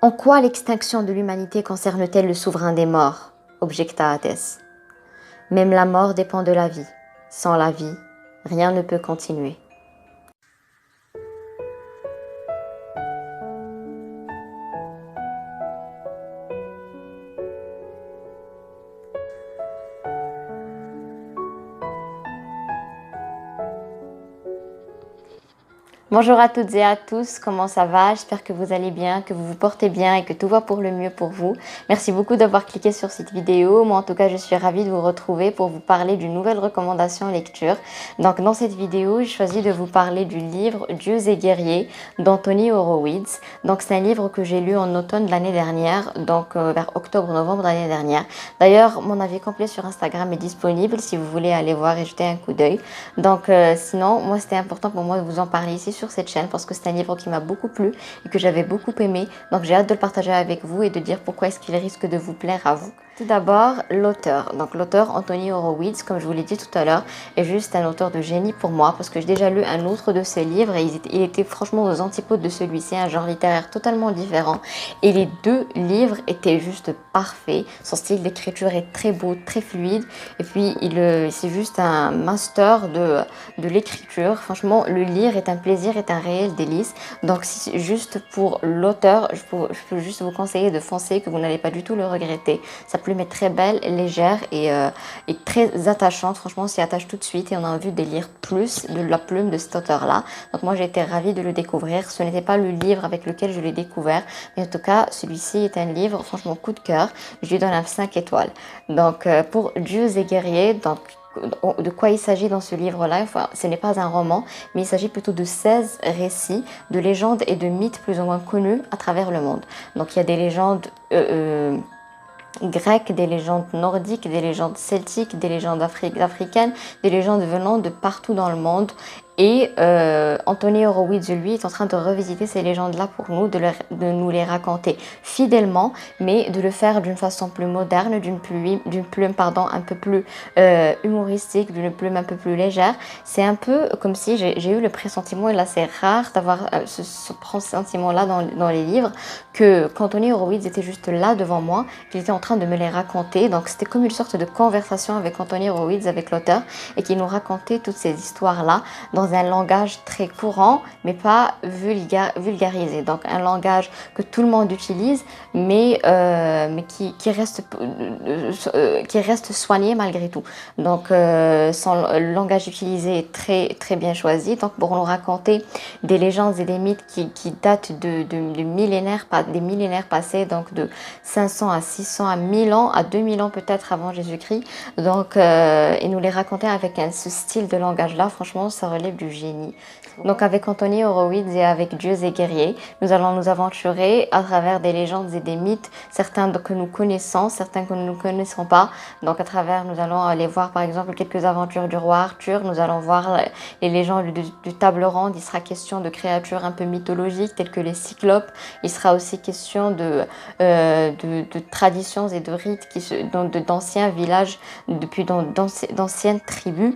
En quoi l'extinction de l'humanité concerne-t-elle le souverain des morts? Objecta Hadès. Même la mort dépend de la vie. Sans la vie, rien ne peut continuer. Bonjour à toutes et à tous, comment ça va? J'espère que vous allez bien, que vous vous portez bien et que tout va pour le mieux pour vous. Merci beaucoup d'avoir cliqué sur cette vidéo. Moi en tout cas je suis ravie de vous retrouver pour vous parler d'une nouvelle recommandation lecture. Donc dans cette vidéo j'ai choisi de vous parler du livre Dieux et guerriers d'Anthony Horowitz. Donc c'est un livre que j'ai lu en automne de l'année dernière, donc vers octobre-novembre de l'année dernière. D'ailleurs mon avis complet sur Instagram est disponible si vous voulez aller voir et jeter un coup d'œil. Donc sinon moi c'était important pour moi de vous en parler ici sur cette chaîne parce que c'est un livre qui m'a beaucoup plu et que j'avais beaucoup aimé. Donc j'ai hâte de le partager avec vous et de dire pourquoi est-ce qu'il risque de vous plaire à vous. Tout d'abord, l'auteur. Donc l'auteur Anthony Horowitz, comme je vous l'ai dit tout à l'heure, est juste un auteur de génie pour moi parce que j'ai déjà lu un autre de ses livres et il était franchement aux antipodes de celui-ci, un genre littéraire totalement différent. Et les deux livres étaient juste parfaits. Son style d'écriture est très beau, très fluide. Et puis c'est juste un master de l'écriture. Franchement, le lire est un plaisir, est un réel délice. Donc si, juste pour l'auteur, je peux juste vous conseiller de foncer, que vous n'allez pas du tout le regretter. Sa plume est très belle, légère et très attachante. Franchement, on s'y attache tout de suite et on a envie de lire plus de la plume de cet auteur-là. Donc moi, j'ai été ravie de le découvrir. Ce n'était pas le livre avec lequel je l'ai découvert, mais en tout cas, celui-ci est un livre, franchement, coup de cœur. Je lui donne un 5 étoiles. Donc pour Dieux et guerriers, donc de quoi il s'agit dans ce livre-là? Enfin, ce n'est pas un roman, mais il s'agit plutôt de 16 récits de légendes et de mythes plus ou moins connus à travers le monde. Donc il y a des légendes grecques, des légendes nordiques, des légendes celtiques, des légendes africaines, des légendes venant de partout dans le monde. Et Anthony Horowitz, lui, est en train de revisiter ces légendes-là pour nous, de nous les raconter fidèlement, mais de le faire d'une façon plus moderne, d'une plume un peu plus humoristique, d'une plume un peu plus légère. C'est un peu comme si j'ai eu le pressentiment, et là c'est rare d'avoir ce pressentiment-là dans les livres, que qu'Anthony Horowitz était juste là devant moi, qu'il était en train de me les raconter. Donc c'était comme une sorte de conversation avec Anthony Horowitz, avec l'auteur, et qu'il nous racontait toutes ces histoires-là dans un langage très courant, mais pas vulgarisé. Donc un langage que tout le monde utilise, mais qui reste soigné malgré tout. Donc son langage utilisé est très bien choisi. Donc pour nous raconter des légendes et des mythes qui datent de millénaires, des millénaires passés, donc de 500 à 600 à 1000 ans, à 2000 ans peut-être avant Jésus-Christ. Donc et nous les raconter avec ce style de langage-là, franchement, ça relève du génie. Donc avec Anthony Horowitz et avec Dieux et guerriers, nous allons nous aventurer à travers des légendes et des mythes, certains que nous connaissons, certains que nous ne connaissons pas. Donc à travers, nous allons aller voir par exemple quelques aventures du roi Arthur, nous allons voir les légendes du table ronde. Il sera question de créatures un peu mythologiques telles que les cyclopes. Il sera aussi question de traditions et de rites d'anciens villages, d'anciennes tribus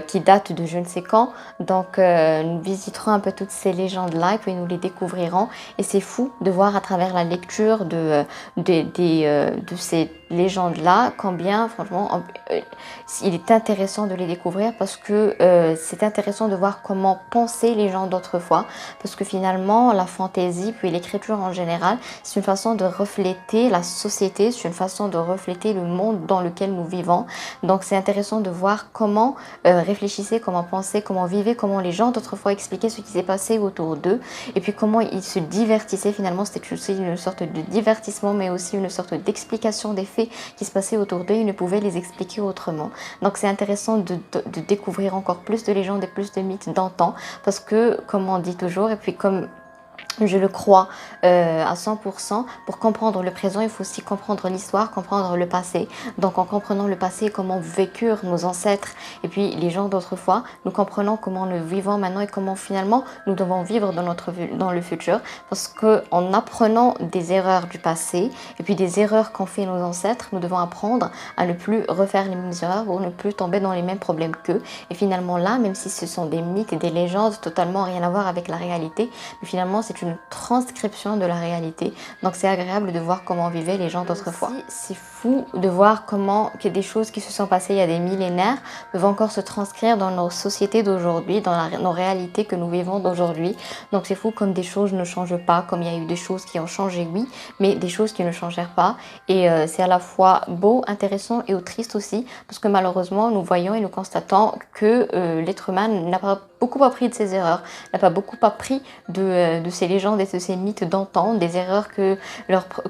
qui datent de je ne sais quand. Donc nous visiterons un peu toutes ces légendes-là et puis nous les découvrirons. Et c'est fou de voir à travers la lecture de ces légendes-là combien franchement il est intéressant de les découvrir, parce que c'est intéressant de voir comment pensaient les gens d'autrefois, parce que finalement la fantaisie puis l'écriture en général, c'est une façon de refléter la société, c'est une façon de refléter le monde dans lequel nous vivons. Donc c'est intéressant de voir comment réfléchissaient, comment pensaient, comment vivaient, comment les gens d'autrefois expliquaient ce qui s'est passé autour d'eux, et puis comment ils se divertissaient. Finalement c'était aussi une sorte de divertissement, mais aussi une sorte d'explication des faits qui se passaient autour d'eux. Ils ne pouvaient les expliquer autrement. Donc c'est intéressant de découvrir encore plus de légendes et plus de mythes d'antan, parce que comme on dit toujours, et puis comme je le crois à 100%, pour comprendre le présent, il faut aussi comprendre l'histoire, comprendre le passé. Donc en comprenant le passé, comment vécurent nos ancêtres et puis les gens d'autrefois, nous comprenons comment nous vivons maintenant et comment finalement nous devons vivre dans le futur. Parce qu'en apprenant des erreurs du passé et puis des erreurs qu'ont fait nos ancêtres, nous devons apprendre à ne plus refaire les mêmes erreurs ou ne plus tomber dans les mêmes problèmes qu'eux. Et finalement là, même si ce sont des mythes et des légendes totalement rien à voir avec la réalité, mais finalement c'est une transcription de la réalité. Donc c'est agréable de voir comment vivaient les gens d'autrefois. C'est fou de voir comment que des choses qui se sont passées il y a des millénaires peuvent encore se transcrire dans nos sociétés d'aujourd'hui, dans nos réalités que nous vivons d'aujourd'hui. Donc c'est fou comme des choses ne changent pas, comme il y a eu des choses qui ont changé, oui, mais des choses qui ne changèrent pas. Et c'est à la fois beau, intéressant et triste aussi, parce que malheureusement nous voyons et nous constatons que l'être humain n'a pas beaucoup appris de ses erreurs, n'a pas beaucoup appris de ces légendes et de ces mythes d'antan, des erreurs que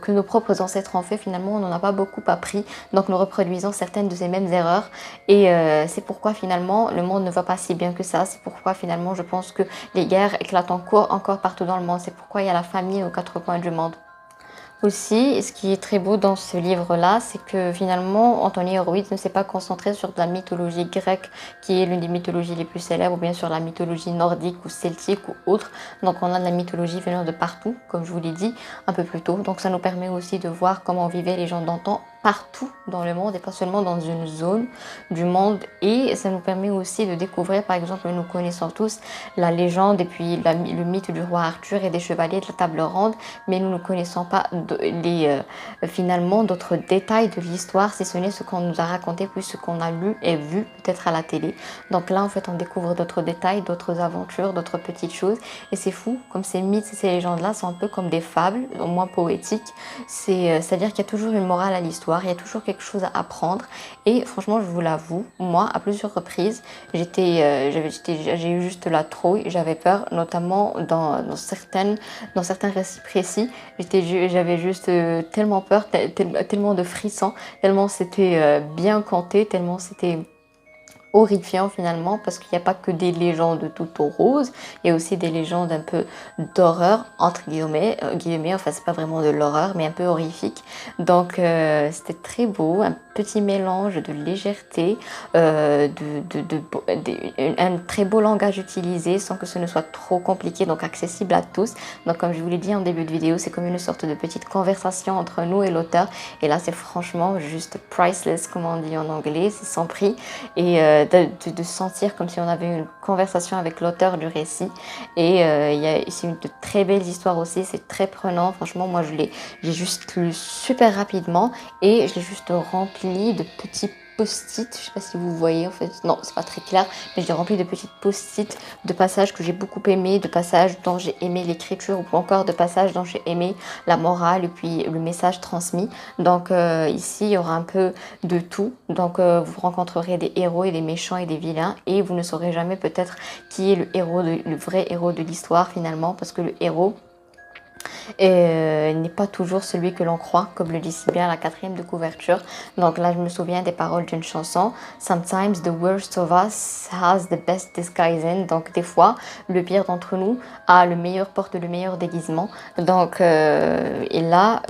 nos propres ancêtres ont fait. Finalement on n'en a pas beaucoup appris, donc nous reproduisons certaines de ces mêmes erreurs et c'est pourquoi finalement le monde ne va pas si bien que ça. C'est pourquoi finalement je pense que les guerres éclatent encore partout dans le monde. C'est pourquoi il y a la famine aux quatre coins du monde. Aussi, ce qui est très beau dans ce livre-là, c'est que finalement, Anthony Horowitz ne s'est pas concentré sur de la mythologie grecque, qui est l'une des mythologies les plus célèbres, ou bien sur la mythologie nordique ou celtique ou autre. Donc on a de la mythologie venant de partout, comme je vous l'ai dit un peu plus tôt. Donc ça nous permet aussi de voir comment vivaient les gens d'antan partout dans le monde et pas seulement dans une zone du monde. Et ça nous permet aussi de découvrir, par exemple, nous connaissons tous la légende et puis le mythe du roi Arthur et des chevaliers de la table ronde, mais nous ne connaissons pas finalement d'autres détails de l'histoire, si ce n'est ce qu'on nous a raconté, puis ce qu'on a lu et vu peut-être à la télé. Donc là en fait on découvre d'autres détails, d'autres aventures, d'autres petites choses, et c'est fou comme ces mythes et ces légendes là sont un peu comme des fables, au moins poétiques. C'est-à-dire qu'il y a toujours une morale à l'histoire, il y a toujours quelque chose à apprendre, et franchement je vous l'avoue, moi à plusieurs reprises j'ai eu juste la trouille, j'avais peur, notamment dans certains récits précis. J'avais juste tellement peur, tellement de frissons, tellement c'était bien conté, tellement c'était horrifiant finalement, parce qu'il n'y a pas que des légendes tout au rose, il y a aussi des légendes un peu d'horreur entre guillemets, enfin c'est pas vraiment de l'horreur mais un peu horrifique. Donc c'était très beau, un petit mélange de légèreté, un très beau langage utilisé sans que ce ne soit trop compliqué, donc accessible à tous. Donc comme je vous l'ai dit en début de vidéo, c'est comme une sorte de petite conversation entre nous et l'auteur, et là c'est franchement juste priceless comme on dit en anglais, c'est sans prix. Et de sentir comme si on avait une conversation avec l'auteur du récit. Et c'est une de très belles histoires aussi, c'est très prenant. Franchement, moi j'ai juste lu super rapidement et je l'ai juste rempli de petits post-it, je sais pas si vous voyez en fait, non c'est pas très clair, mais j'ai rempli de petites post-it de passages que j'ai beaucoup aimé, de passages dont j'ai aimé l'écriture ou encore de passages dont j'ai aimé la morale et puis le message transmis. Donc ici il y aura un peu de tout, donc vous rencontrerez des héros et des méchants et des vilains et vous ne saurez jamais peut-être qui est le vrai héros de l'histoire finalement, parce que le héros n'est pas toujours celui que l'on croit, comme le dit si bien la quatrième de couverture. Donc là je me souviens des paroles d'une chanson, Sometimes the worst of us has the best disguising. Donc des fois le pire d'entre nous porte le meilleur déguisement. Donc et là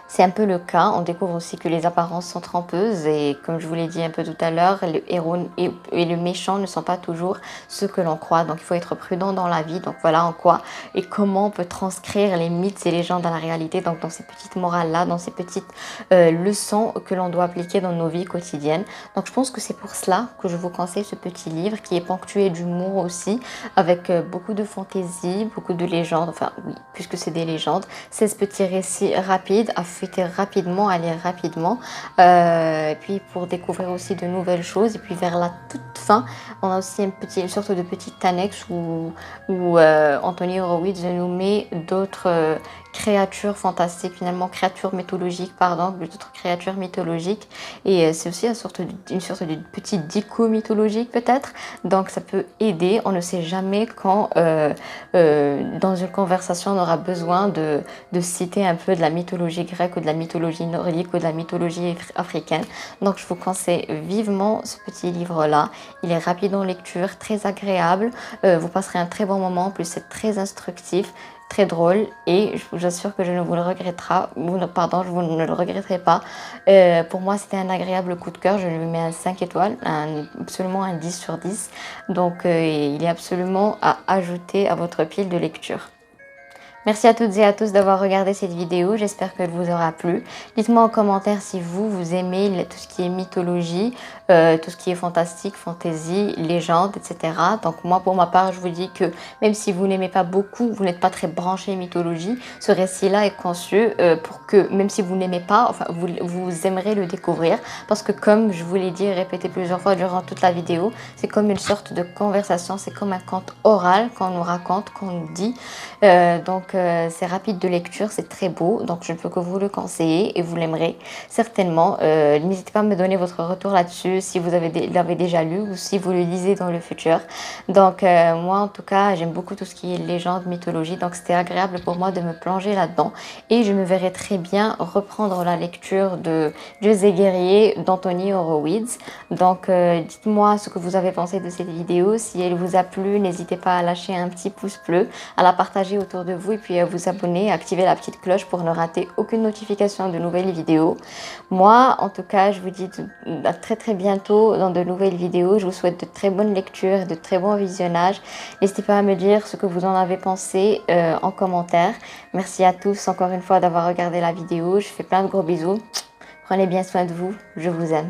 c'est un peu le cas. On découvre aussi que les apparences sont trompeuses et comme je vous l'ai dit un peu tout à l'heure, le héros et le méchant ne sont pas toujours ceux que l'on croit. Donc il faut être prudent dans la vie. Donc voilà en quoi et comment on peut transcrire les mythes et légendes dans la réalité. Donc dans ces petites morales-là, dans ces petites leçons que l'on doit appliquer dans nos vies quotidiennes. Donc je pense que c'est pour cela que je vous conseille ce petit livre qui est ponctué d'humour aussi, avec beaucoup de fantaisie, beaucoup de légendes. Enfin oui, puisque c'est des légendes. 16 petits récits rapides à rapidement, à lire rapidement, et puis pour découvrir aussi de nouvelles choses. Et puis vers la toute fin, on a aussi une sorte de petite annexe où Anthony Horowitz nous met d'autres créatures fantastiques, finalement créatures mythologiques, d'autres créatures mythologiques, et c'est aussi une sorte de petite dico mythologique peut-être, donc ça peut aider. On ne sait jamais quand dans une conversation on aura besoin de citer un peu de la mythologie grecque ou de la mythologie nordique ou de la mythologie africaine. Donc je vous conseille vivement ce petit livre là, il est rapide en lecture, très agréable, vous passerez un très bon moment, en plus c'est très instructif, très drôle, et je vous assure que je ne vous le regretterai, vous ne le regretterez pas. Pour moi c'était un agréable coup de cœur, je lui mets un 5 étoiles, absolument un 10 sur 10, donc il est absolument à ajouter à votre pile de lecture. Merci à toutes et à tous d'avoir regardé cette vidéo, j'espère qu'elle vous aura plu. Dites-moi en commentaire si vous aimez tout ce qui est mythologie, tout ce qui est fantastique, fantasy, légende, etc. Donc moi pour ma part je vous dis que même si vous n'aimez pas beaucoup, vous n'êtes pas très branché mythologie, ce récit-là est conçu pour que même si vous n'aimez pas, enfin vous aimerez le découvrir. Parce que comme je vous l'ai dit et répété plusieurs fois durant toute la vidéo, c'est comme une sorte de conversation, c'est comme un conte oral qu'on nous raconte, qu'on nous dit. C'est rapide de lecture, c'est très beau, donc je ne peux que vous le conseiller et vous l'aimerez certainement. N'hésitez pas à me donner votre retour là-dessus si vous l'avez déjà lu ou si vous le lisez dans le futur. Donc moi en tout cas j'aime beaucoup tout ce qui est légende, mythologie, donc c'était agréable pour moi de me plonger là-dedans et je me verrais très bien reprendre la lecture de Dieux et guerriers d'Anthony Horowitz. Donc dites-moi ce que vous avez pensé de cette vidéo, si elle vous a plu, n'hésitez pas à lâcher un petit pouce bleu, à la partager autour de vous et puis à vous abonner, activer la petite cloche pour ne rater aucune notification de nouvelles vidéos. Moi, en tout cas, je vous dis à très bientôt dans de nouvelles vidéos. Je vous souhaite de très bonnes lectures et de très bons visionnages. N'hésitez pas à me dire ce que vous en avez pensé en commentaire. Merci à tous encore une fois d'avoir regardé la vidéo. Je fais plein de gros bisous. Prenez bien soin de vous. Je vous aime.